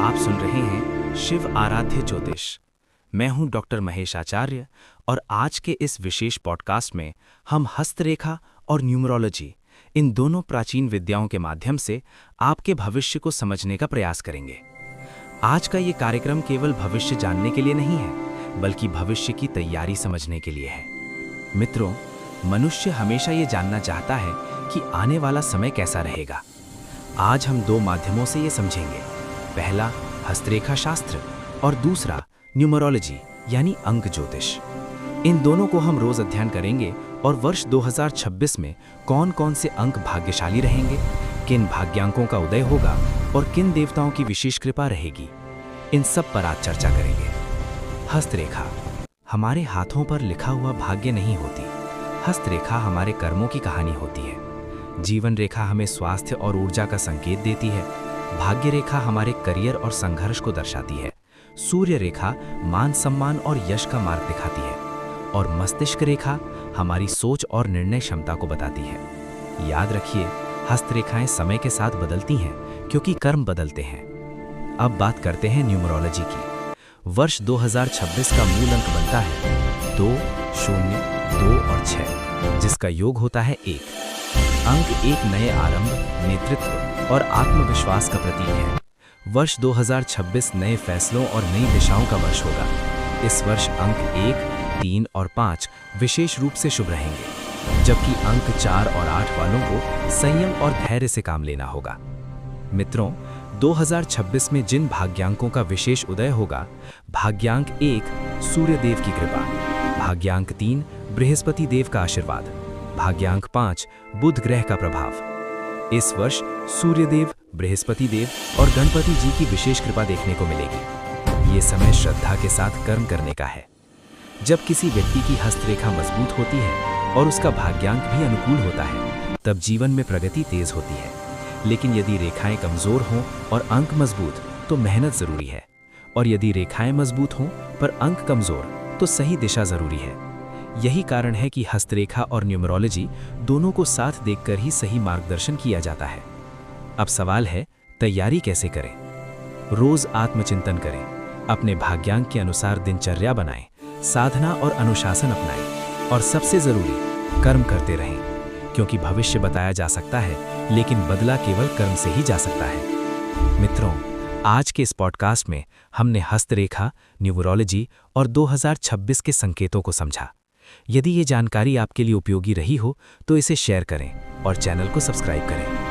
आप सुन रहे हैं शिव आराध्य ज्योतिष। मैं हूं डॉक्टर महेश आचार्य और आज के इस विशेष पॉडकास्ट में हम हस्तरेखा और न्यूमरोलॉजी, इन दोनों प्राचीन विद्याओं के माध्यम से आपके भविष्य को समझने का प्रयास करेंगे। आज का ये कार्यक्रम केवल भविष्य जानने के लिए नहीं है, बल्कि भविष्य की तैयारी समझने के लिए है। मित्रों, मनुष्य हमेशा ये जानना चाहता है कि आने वाला समय कैसा रहेगा। आज हम दो माध्यमों से ये समझेंगे। पहला हस्तरेखा शास्त्र और दूसरा न्यूमरोलॉजी यानी अंक ज्योतिष। इन दोनों को हम रोज अध्ययन करेंगे और वर्ष 2026 में कौन कौन से अंक भाग्यशाली रहेंगे, किन भाग्यांकों का उदय होगा और किन देवताओं की विशेष कृपा रहेगी, इन सब पर आज चर्चा करेंगे। हस्तरेखा हमारे हाथों पर लिखा हुआ भाग्य नहीं होती। हस्तरेखा हमारे कर्मों की कहानी होती है। जीवन रेखा हमें स्वास्थ्य और ऊर्जा का संकेत देती है। भाग्य रेखा हमारे करियर और संघर्ष को दर्शाती है। सूर्य रेखा मान सम्मान और यश का मार्ग दिखाती है और मस्तिष्क रेखा हमारी सोच और निर्णय क्षमता को बताती है। याद रखिए, हस्तरेखाएं समय के साथ बदलती हैं क्योंकि कर्म बदलते हैं। अब बात करते हैं न्यूमरोलॉजी की। वर्ष 2026 का मूल अंक बनता है 2, 0, 2 और 6, जिसका योग होता है 1। अंक एक नए आरंभ, नेतृत्व और आत्मविश्वास का प्रतीक है। वर्ष 2026 नए फैसलों और नई दिशाओं का वर्ष होगा। इस वर्ष अंक 1, 3 और 5 विशेष रूप से शुभ रहेंगे, जबकि अंक 4 और 8 वालों को संयम और धैर्य से काम लेना होगा। मित्रों, 2026 में जिन भाग्यांकों का विशेष उदय होगा: भाग्यांक 1 सूर्यदेव की कृपा, भाग्यांक 3 बृहस्पति देव का आशीर्वाद, भाग्यांक 5 बुध ग्रह का प्रभाव। इस वर्ष सूर्यदेव, बृहस्पति देव और गणपति जी की विशेष कृपा देखने को मिलेगी। ये समय श्रद्धा के साथ कर्म करने का है। जब किसी व्यक्ति की हस्तरेखा मजबूत होती है और उसका भाग्यांक भी अनुकूल होता है, तब जीवन में प्रगति तेज होती है। लेकिन यदि रेखाएं कमजोर हों और अंक मजबूत, तो मेहनत जरूरी है। और यदि रेखाएं मजबूत हों पर अंक कमजोर, तो सही दिशा जरूरी है। यही कारण है कि हस्तरेखा और न्यूमरोलॉजी दोनों को साथ देखकर ही सही मार्गदर्शन किया जाता है। अब सवाल है, तैयारी कैसे करें? रोज आत्मचिंतन करें, अपने भाग्यांक के अनुसार दिनचर्या बनाएं, साधना और अनुशासन अपनाएं और सबसे जरूरी, कर्म करते रहें, क्योंकि भविष्य बताया जा सकता है, लेकिन बदला केवल कर्म से ही जा सकता है। मित्रों, आज के इस पॉडकास्ट में हमने हस्तरेखा, न्यूमरोलॉजी और 2026 के संकेतों को समझा। यदि ये जानकारी आपके लिए उपयोगी रही हो, तो इसे शेयर करें और चैनल को सब्सक्राइब करें।